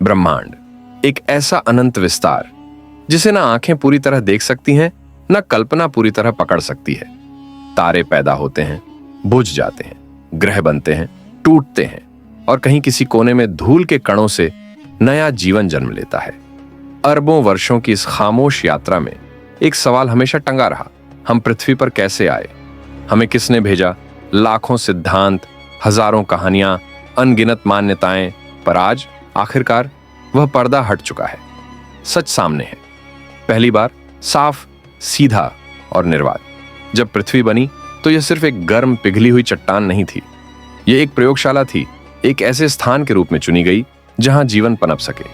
ब्रह्मांड एक ऐसा अनंत विस्तार जिसे ना आंखें पूरी तरह देख सकती हैं, ना कल्पना पूरी तरह पकड़ सकती है। तारे पैदा होते हैं, बुझ जाते हैं, ग्रह बनते हैं, टूटते हैं और कहीं किसी कोने में धूल के कणों से नया जीवन जन्म लेता है। अरबों वर्षों की इस खामोश यात्रा में एक सवाल हमेशा टंगा रहा, हम पृथ्वी पर कैसे आए, हमें किसने भेजा। लाखों सिद्धांत, हजारों कहानियां, अनगिनत मान्यताएं, पर आज आखिरकार वह पर्दा हट चुका है। सच सामने है, पहली बार साफ, सीधा और निर्वात। जब पृथ्वी बनी तो यह सिर्फ एक गर्म पिघली हुई चट्टान नहीं थी, यह एक प्रयोगशाला थी, एक ऐसे स्थान के रूप में चुनी गई जहां जीवन पनप सके।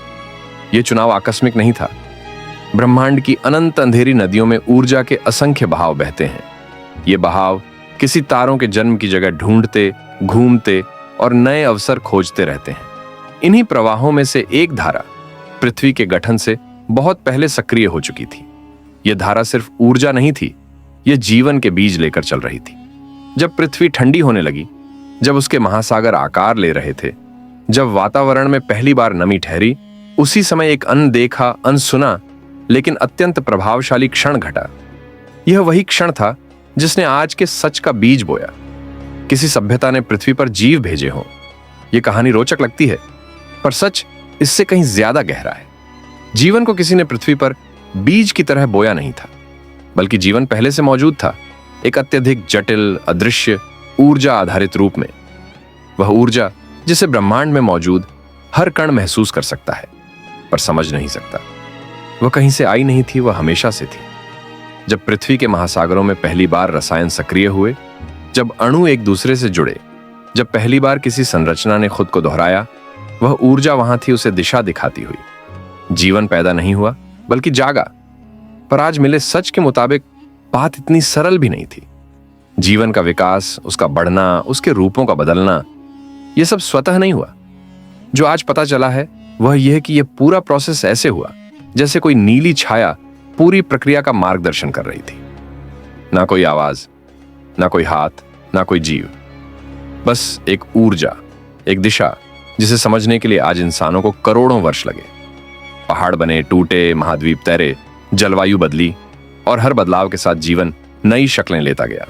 यह चुनाव आकस्मिक नहीं था। ब्रह्मांड की अनंत अंधेरी नदियों में ऊर्जा के असंख्य बहाव बहते हैं। ये बहाव किसी तारों के जन्म की जगह ढूंढते, घूमते और नए अवसर खोजते रहते हैं। इन्हीं प्रवाहों में से एक धारा पृथ्वी के गठन से बहुत पहले सक्रिय हो चुकी थी। यह धारा सिर्फ ऊर्जा नहीं थी, यह जीवन के बीज लेकर चल रही थी। जब पृथ्वी ठंडी होने लगी, जब उसके महासागर आकार ले रहे थे, जब वातावरण में पहली बार नमी ठहरी, उसी समय एक अनदेखा, अनसुना लेकिन अत्यंत प्रभावशाली क्षण घटा। यह वही क्षण था जिसने आज के सच का बीज बोया। किसी सभ्यता ने पृथ्वी पर जीव भेजे हों। यह कहानी रोचक लगती है, पर सच इससे कहीं ज्यादा गहरा है। जीवन को किसी ने पृथ्वी पर बीज की तरह बोया नहीं था, बल्कि जीवन पहले से मौजूद था, एक अत्यधिक जटिल, अदृश्य, ऊर्जा आधारित रूप में। वह ऊर्जा जिसे ब्रह्मांड में मौजूद हर कण महसूस कर सकता है, पर समझ नहीं सकता। वह कहीं से आई नहीं थी, वह हमेशा से थी। जब पृथ्वी के महासागरों में पहली बार रसायन सक्रिय हुए, जब अणु एक दूसरे से जुड़े, जब पहली बार किसी संरचना ने खुद को दोहराया, वह ऊर्जा वहां थी, उसे दिशा दिखाती हुई। जीवन पैदा नहीं हुआ, बल्कि जागा। पर आज मिले सच के मुताबिक बात इतनी सरल भी नहीं थी। जीवन का विकास, उसका बढ़ना, उसके रूपों का बदलना, यह सब स्वतः नहीं हुआ। जो आज पता चला है वह यह कि यह पूरा प्रोसेस ऐसे हुआ जैसे कोई नीली छाया पूरी प्रक्रिया का मार्गदर्शन कर रही थी। ना कोई आवाज, ना कोई हाथ, ना कोई जीव, बस एक ऊर्जा, एक दिशा जिसे समझने के लिए आज इंसानों को करोड़ों वर्ष लगे। पहाड़ बने, टूटे, महाद्वीप तैरे, जलवायु बदली और हर बदलाव के साथ जीवन नई शक्लें लेता गया।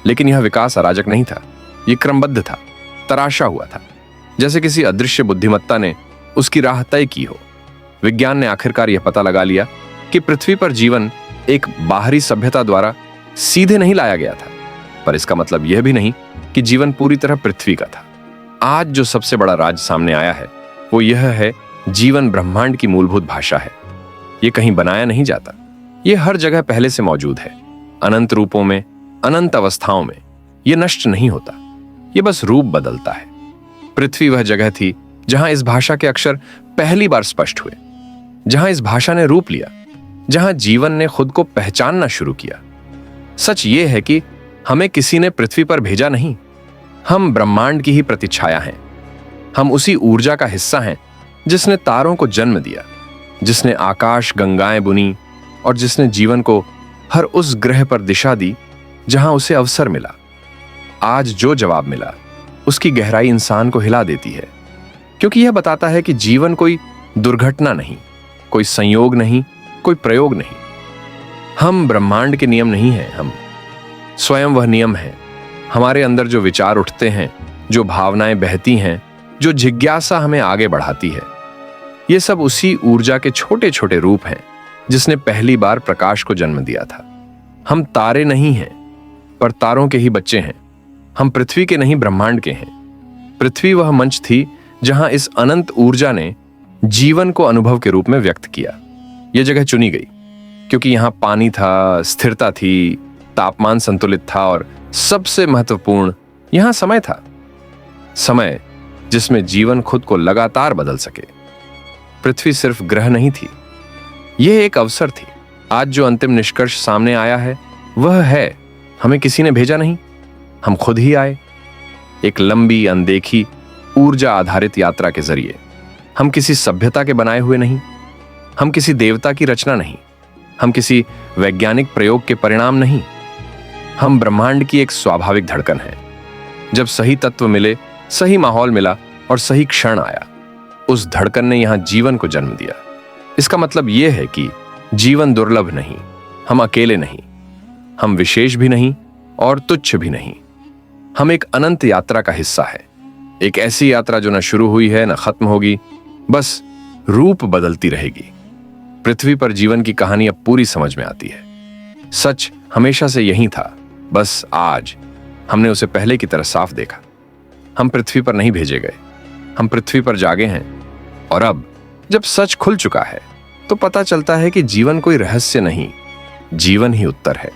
लेकिन यह विकास अराजक नहीं था, यह क्रमबद्ध था, तराशा हुआ था, जैसे किसी अदृश्य बुद्धिमत्ता ने उसकी राह तय की हो। विज्ञान ने आखिरकार यह पता लगा लिया कि पृथ्वी पर जीवन एक बाहरी सभ्यता द्वारा सीधे नहीं लाया गया था, पर इसका मतलब यह भी नहीं कि जीवन पूरी तरह पृथ्वी का था। आज जो सबसे बड़ा राज सामने आया है वो यह है, जीवन ब्रह्मांड की मूलभूत भाषा है। यह कहीं बनाया नहीं जाता, यह हर जगह पहले से मौजूद है, अनंत रूपों में, अनंत अवस्थाओं में। यह नष्ट नहीं होता, यह बस रूप बदलता है। पृथ्वी वह जगह थी जहां इस भाषा के अक्षर पहली बार स्पष्ट हुए, जहां इस भाषा ने रूप लिया, जहां जीवन ने खुद को पहचानना शुरू किया। सच यह है कि हमें किसी ने पृथ्वी पर भेजा नहीं, हम ब्रह्मांड की ही प्रतिछाया हैं। हम उसी ऊर्जा का हिस्सा हैं जिसने तारों को जन्म दिया, जिसने आकाश गंगाएं बुनी और जिसने जीवन को हर उस ग्रह पर दिशा दी जहां उसे अवसर मिला। आज जो जवाब मिला उसकी गहराई इंसान को हिला देती है, क्योंकि यह बताता है कि जीवन कोई दुर्घटना नहीं, कोई संयोग नहीं, कोई प्रयोग नहीं। हम ब्रह्मांड के नियम नहीं हैं, हम स्वयं वह नियम हैं। हमारे अंदर जो विचार उठते हैं, जो भावनाएं बहती हैं, जो जिज्ञासा हमें आगे बढ़ाती है, ये सब उसी ऊर्जा के छोटे छोटे रूप हैं जिसने पहली बार प्रकाश को जन्म दिया था। हम तारे नहीं हैं, पर तारों के ही बच्चे हैं। हम पृथ्वी के नहीं, ब्रह्मांड के हैं। पृथ्वी वह मंच थी जहां इस अनंत ऊर्जा ने जीवन को अनुभव के रूप में व्यक्त किया। यह जगह चुनी गई क्योंकि यहां पानी था, स्थिरता थी, तापमान संतुलित था और सबसे महत्वपूर्ण, यहां समय था। समय जिसमें जीवन खुद को लगातार बदल सके। पृथ्वी सिर्फ ग्रह नहीं थी, यह एक अवसर थी। आज जो अंतिम निष्कर्ष सामने आया है वह है, हमें किसी ने भेजा नहीं, हम खुद ही आए। एक लंबी, अनदेखी, ऊर्जा आधारित यात्रा के जरिए। हम किसी सभ्यता के बनाए हुए नहीं, हम किसी देवता की रचना नहीं, हम किसी वैज्ञानिक प्रयोग के परिणाम नहीं। हम ब्रह्मांड की एक स्वाभाविक धड़कन है। जब सही तत्व मिले, सही माहौल मिला और सही क्षण आया, उस धड़कन ने यहां जीवन को जन्म दिया। इसका मतलब यह है कि जीवन दुर्लभ नहीं, हम अकेले नहीं, हम विशेष भी नहीं और तुच्छ भी नहीं। हम एक अनंत यात्रा का हिस्सा है, एक ऐसी यात्रा जो न शुरू हुई है न खत्म होगी, बस रूप बदलती रहेगी। पृथ्वी पर जीवन की कहानी अब पूरी समझ में आती है। सच हमेशा से यही था, बस आज हमने उसे पहले की तरह साफ देखा। हम पृथ्वी पर नहीं भेजे गए, हम पृथ्वी पर जागे हैं। और अब जब सच खुल चुका है तो पता चलता है कि जीवन कोई रहस्य नहीं, जीवन ही उत्तर है।